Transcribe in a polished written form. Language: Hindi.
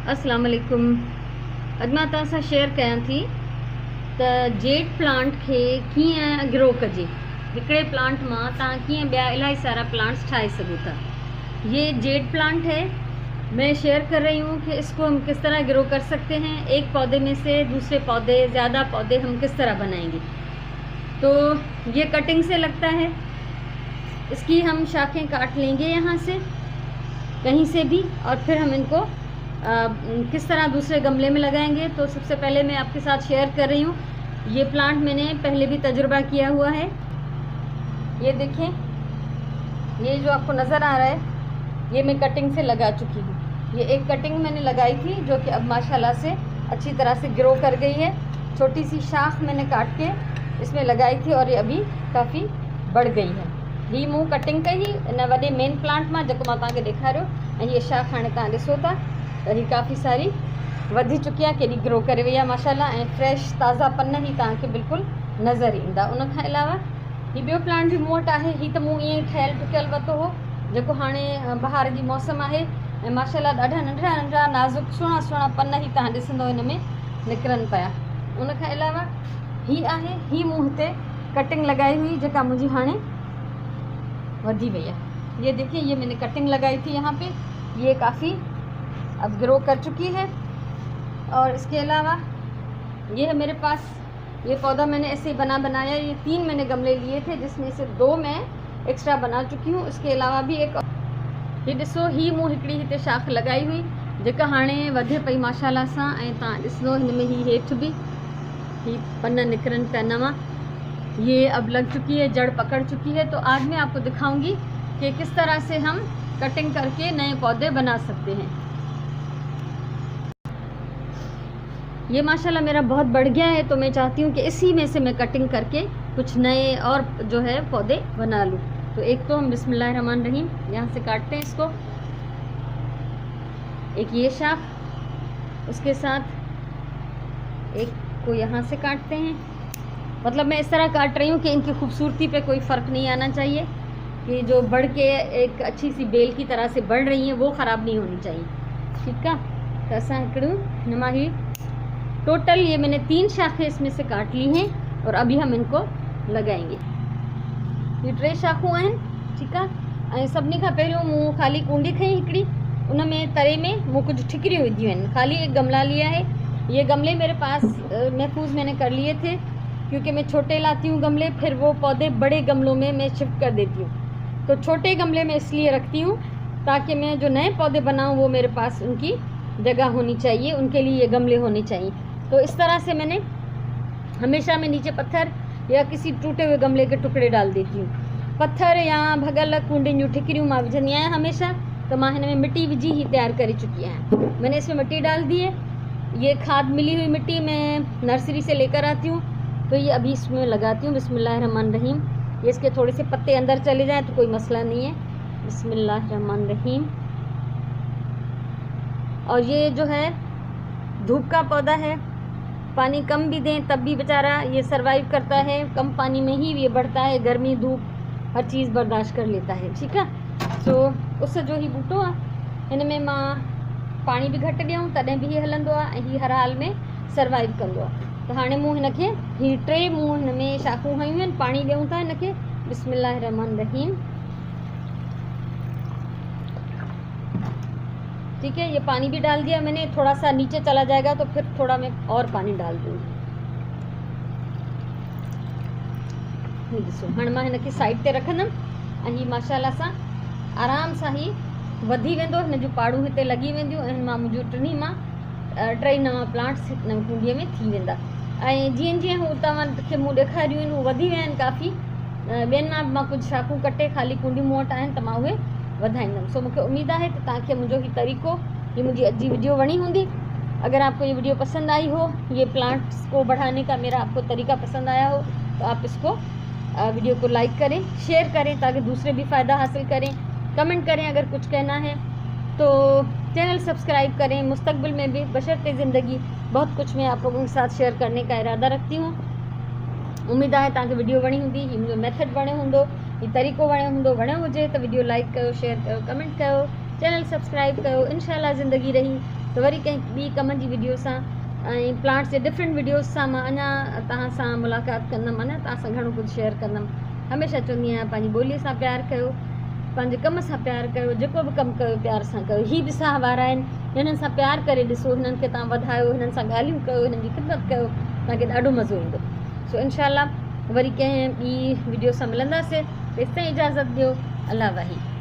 अस्सलाम वालेकुम। अॼु मां तव्हां सां शेयर कयां थी त जेड प्लांट खे कीअं ग्रो कजे। हिकिड़े प्लांट मां तव्हां कीअं ॿिया इलाही सारा प्लांट्स ठाहे सघो था। ये जेड प्लांट है, मैं शेयर कर रही हूँ कि इसको हम किस तरह ग्रो कर सकते हैं। एक पौधे में से दूसरे पौधे, ज़्यादा पौधे हम किस तरह बनाएंगे। तो ये कटिंग से लगता है, इसकी हम शाखें काट लेंगे यहाँ से कहीं से भी, और फिर हम इनको किस तरह दूसरे गमले में लगाएंगे। तो सबसे पहले मैं आपके साथ शेयर कर रही हूँ, ये प्लांट मैंने पहले भी तजुर्बा किया हुआ है। ये देखें, ये जो आपको नज़र आ रहा है ये मैं कटिंग से लगा चुकी हूँ। ये एक कटिंग मैंने लगाई थी जो कि अब माशाल्लाह से अच्छी तरह से ग्रो कर गई है। छोटी सी शाख मैंने काट के इसमें लगाई थी और ये अभी काफ़ी बढ़ गई है। ही मूं कटिंग कई इन वॾे मेन प्लांट मां जेको मां तव्हांखे ॾेखारियो। ऐं हीअ शाख हाणे तव्हां ॾिसो था त ही काफ़ी सारी वधी चुकी आहे, केॾी ग्रो करे वई आहे माशाल्लाह। ऐं फ्रेश ताज़ा पन ही तव्हांखे बिल्कुलु नज़र ईंदा। उन खां अलावा ही ॿियो प्लांट बि मूं वटि आहे। ही त मूं ईअं ई ठहियलु ठुकियलु वरितो हो, जेको हाणे बहार जी मौसम आहे ऐं माशाल्लाह ॾाढा नंढड़ा नंढड़ा नाज़ुक सुहिणा सुहिणा पन ही तव्हां ॾिसंदव हिन में निकिरनि पिया। उन खां अलावा ही आहे, ही मूं हिते कटिंग लगाई हुई जेका मुंहिंजी हाणे वधी वही है। ये देखिए, ये मैंने कटिंग लगाई थी यहाँ पे, ये काफ़ी अब ग्रो कर चुकी है। और इसके अलावा ये है मेरे पास, ये पौधा मैंने ऐसे ही बनाया। ये 3 मैंने गमले लिए थे जिसमें से 2 मैं एक्स्ट्रा बना चुकी हूँ। इसके अलावा भी एक, ये ॾिसो, ही मूं हिकिड़ी हिते शाख लगाई हुई जेका हाणे वधे पई माशाल्लाह सां। ऐं तव्हां ॾिसंदो हिन में ही हेठि भी ही पन निकिरनि पिया नवां। ये अब लग चुकी है, जड़ पकड़ चुकी है। तो आज मैं आपको दिखाऊंगी कि किस तरह से हम कटिंग करके नए पौधे बना सकते हैं। ये माशाल्लाह मेरा बहुत बढ़ गया है, तो मैं चाहती हूँ कि इसी में से मैं कटिंग करके कुछ नए और जो है पौधे बना लूँ। तो एक तो हम बिस्मिल्लाहिर्रहमानिर्रहीम यहाँ से काटते हैं इसको, एक ये शाख, उसके साथ एक को यहाँ से काटते हैं। मतलब मैं इस तरह काट रही हूँ कि इनकी खूबसूरती पे कोई फ़र्क नहीं आना चाहिए, कि जो बढ़ के एक अच्छी सी बेल की तरह से बढ़ रही हैं वो ख़राब नहीं होनी चाहिए। ठीक है, तो असां हिकिड़ियूं नमा ही टोटल ये मैंने 3 शाखें इसमें से काट ली हैं और अभी हम इनको लगाएंगे। ये 3 शाखूं आहिनि, ठीकु आहे। ऐं सभिनी खां पहिरियों मूं ख़ाली कूंडी खई हिकिड़ी, उन में तरे में मूं कुछ ठिकरियूं विधियूं आहिनि। खाली एक गमला लिया है। ये गमले मेरे पास महफूज मैंने कर लिए थे, क्योंकि मैं छोटे लाती हूँ गमले, फिर वो पौधे बड़े गमलों में मैं शिफ्ट कर देती हूँ। तो छोटे गमले में इसलिए रखती हूँ ताकि मैं जो नए पौधे बनाऊँ वो मेरे पास उनकी जगह होनी चाहिए, उनके लिए ये गमले होने चाहिए। तो इस तरह से मैंने हमेशा मैं नीचे पत्थर या किसी टूटे हुए गमले के टुकड़े डाल देती हूँ। पत्थर या भगल कूंडिन जूं ठिकरियूं मां विझंदी आहियां हमेशा। तो मां हिन में मिट्टी विझी ही तैयार कर चुकी आहियां। मैंने इसमें मिट्टी डाल दी है। ये खाद मिली हुई मिट्टी मैं नर्सरी से लेकर आती हूँ, तो ये अभी इसमें लगाती हूँ। बिस्मिल्लाहिर्रहमानिर्रहीम। ये इसके थोड़े से पत्ते अंदर चले जाएँ तो कोई मसला नहीं है। बिस्मिल्लाहिर्रहमानिर्रहीम। और ये जो है धूप का पौधा है, पानी कम भी दें तब भी बेचारा ये सरवाइव करता है। कम पानी में ही ये बढ़ता है, गर्मी धूप हर चीज़ बर्दाश्त कर लेता है। ठीक है, तो उस जो ही बूटो आहे हिन में मां पानी भी घटि ॾियूं तॾहिं बि हलंदो आहे, ऐं हीअ हर हाल में सरवाइव कंदो आहे। त हाणे मूं हिनखे ही 3 मूं हिन में शाखूं हयूं आहिनि, पानी ॾियूं था हिनखे। बिस्मिल्लाहिर्रहमानिर्रहीम। ठीक है, ये पानी भी डाल दिया मैंने। थोड़ा सा नीचे चला जाएगा तो फिर थोड़ा मैं और पानी डाल दूँगी। ॾिसो, हाणे मां हिनखे साइड ते रखंदमि ऐं हीअ माशाल्लाह सां आराम सां ही वधी वेंदो। हिन जूं पाड़ूं हिते लॻी वेंदियूं ऐं मां मुंहिंजूं टिनी नवां प्लांट्स हिन कूंडीअ में थी वेंदा। ऐं जीअं जीअं हू तव्हांखे मूं ॾेखारियूं आहिनि, हू वधी विया आहिनि काफ़ी। ॿियनि मां कुझु शाखूं कटे ख़ाली कूंडियूं मूं वटि आहिनि, त मां उहे वधाईंदमि। सो मूंखे उम्मीद है कि तव्हांखे मुझे ही तरीक़ो, ये मुझे अॼु जी वीडियो वणी होंगी। अगर आपको ये वीडियो पसंद आई हो, ये प्लांट्स को बढ़ाने का मेरा आपको तरीका पसंद आया हो, तो आप इसको वीडियो को लाइक करें, शेयर करें ताकि दूसरे भी फ़ायदा हासिल करें। कमेंट करें अगर कुछ कहना है तो। चैनल सब्सक्राइब करें। मुस्तकबिल में भी बशर्ते ज़िंदगी बहुत कुछ मैं आप लोगों के साथ शेयर करने का इरादा रखती हूँ। उम्मीद है तव्हांखे वीडियो वणी हूंदी, ही मुंहिंजो मेथड वणियो हूंदो, ही तरीक़ो वणियो हूंदो। वणियो हुजे तो वीडियो लाइक कयो, शेयर कयो, कमेंट कयो, चैनल सब्सक्राइब कयो। इंशाल्लाह ज़िंदगी रही त वरी कंहिं ॿी कम जी वीडियो सां ऐं प्लांट्स जे डिफरेंट वीडियोज़ सां मां अञा तव्हां सां मुलाक़ात कंदमि, अञा तव्हां सां घणो कुझु शेयर कंदमि। हमेशह चवंदी आहियां पंहिंजी ॿोलीअ सां प्यारु कयो, पंहिंजे कम सां प्यारु कयो, जेको बि कमु कयो प्यार सां कयो। हीअ बि साह वारा आहिनि, हिननि सां प्यारु करे ॾिसो, हिननि खे तव्हां वधायो, हिननि सां ॻाल्हियूं कयो, हिननि जी ख़िदमत कयो, तव्हांखे ॾाढो मज़ो ईंदो। सो इनशाला वरी कंहिं ॿी वीडियो सां मिलंदासीं। तेसिताईं इजाज़त ॾियो। अल्लाह वाही।